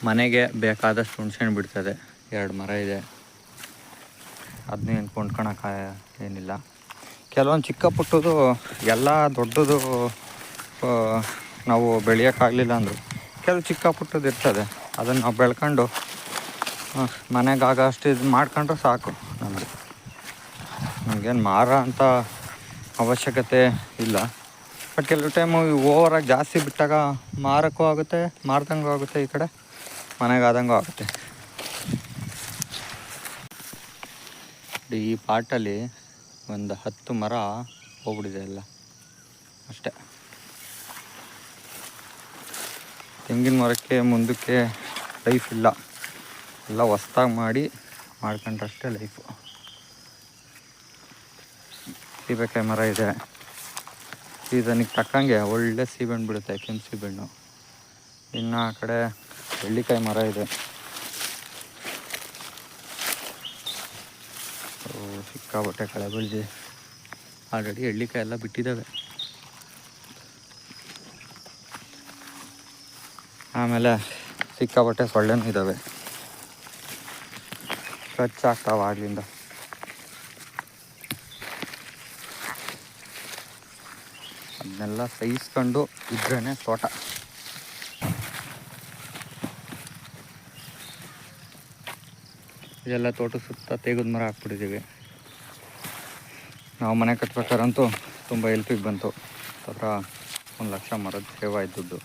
ಮನೆಗೆ ಬೇಕಾದಷ್ಟು ಹುಣ್ಸೆಹಣ್ಣು ಬಿಡ್ತದೆ. 2 ಮರ ಇದೆ, ಅದನ್ನೇನು ಕೊಂಡ್ಕೊಳಕ ಏನಿಲ್ಲ. ಕೆಲವೊಂದು ಚಿಕ್ಕ ಪುಟ್ಟದು ಎಲ್ಲ ದೊಡ್ಡದು ನಾವು ಬೆಳೆಯೋಕ್ಕಾಗಲಿಲ್ಲ ಅಂದರು ಕೆಲವು ಚಿಕ್ಕ ಪುಟ್ಟದ್ದು ಇರ್ತದೆ. ಅದನ್ನು ನಾವು ಬೆಳ್ಕೊಂಡು ಮನೆಗಾಗ ಅಷ್ಟು ಇದು ಮಾಡ್ಕೊಂಡ್ರೆ ಸಾಕು. ನಮಗೇನು ಮಾರ ಅಂತ ಅವಶ್ಯಕತೆ ಇಲ್ಲ. ಬಟ್ ಕೆಲವು ಟೈಮು ಓವರಾಗಿ ಜಾಸ್ತಿ ಬಿಟ್ಟಾಗ ಮಾರೋಕ್ಕೂ ಆಗುತ್ತೆ, ಮಾರ್ದಂಗೂ ಆಗುತ್ತೆ, ಈ ಕಡೆ ಮನೆಗಾದಂಗೂ ಆಗುತ್ತೆ. ಈ ಪಾಟಲ್ಲಿ ಒಂದು 10 ಮರ ಹೋಗ್ಬಿಟ್ಟಿದೆ ಎಲ್ಲ ಅಷ್ಟೇ. ತೆಂಗಿನ ಮರಕ್ಕೆ ಮುಂದಕ್ಕೆ ಲೈಫ್ ಇಲ್ಲ, ಎಲ್ಲ ಹೊಸ್ದಾಗಿ ಮಾಡ್ಕೊಂಡ್ರಷ್ಟೇ ಲೈಫು. ಸೀಬೆಕಾಯಿ ಮರ ಇದೆ, ಸೀಸನಿಗೆ ತಕ್ಕಂಗೆ ಒಳ್ಳೆ ಸೀಬೆಹಣ್ಣು ಬಿಡುತ್ತೆ, ಕೆಂಪು ಸೀಬೆಹಣ್ಣು. ಇನ್ನು ಆ ಕಡೆ ಬೆಳ್ಳಿಕಾಯಿ ಮರ ಇದೆ. ಸಿಕ್ಕಾಬಟ್ಟೆ ಕಳೆ ಬೆಳೆದಿ ಆಲ್ರೆಡಿ ಎಳ್ಳಿಕಾಯಿ ಎಲ್ಲ ಬಿಟ್ಟಿದ್ದಾವೆ. ಆಮೇಲೆ ಸಿಕ್ಕಾಬಟ್ಟೆ ಸೊಳ್ಳೆನೂ ಇದ್ದಾವೆ, ಕಚ್ಚಾಗ್ತಾವೆ ಆಗ್ಲಿಂದ. ಅದನ್ನೆಲ್ಲ ಸಹಿಸ್ಕೊಂಡು ಇದ್ರೇ ತೋಟ. ಇದೆಲ್ಲ ತೋಟ ಸುತ್ತ ತೆಗೆದ ಮರ ಹಾಕ್ಬಿಟ್ಟಿದ್ದೀವಿ. ನಾವು ಮನೆ ಕಟ್ಬೇಕಾದ್ರಂತೂ ತುಂಬ ಹೆಲ್ಪಿಗೆ ಬಂತು. ಹತ್ರ 1 ಲಕ್ಷ ಮರದ ಸೇವ್ ಆಯ್ತು ದುಡ್ಡು.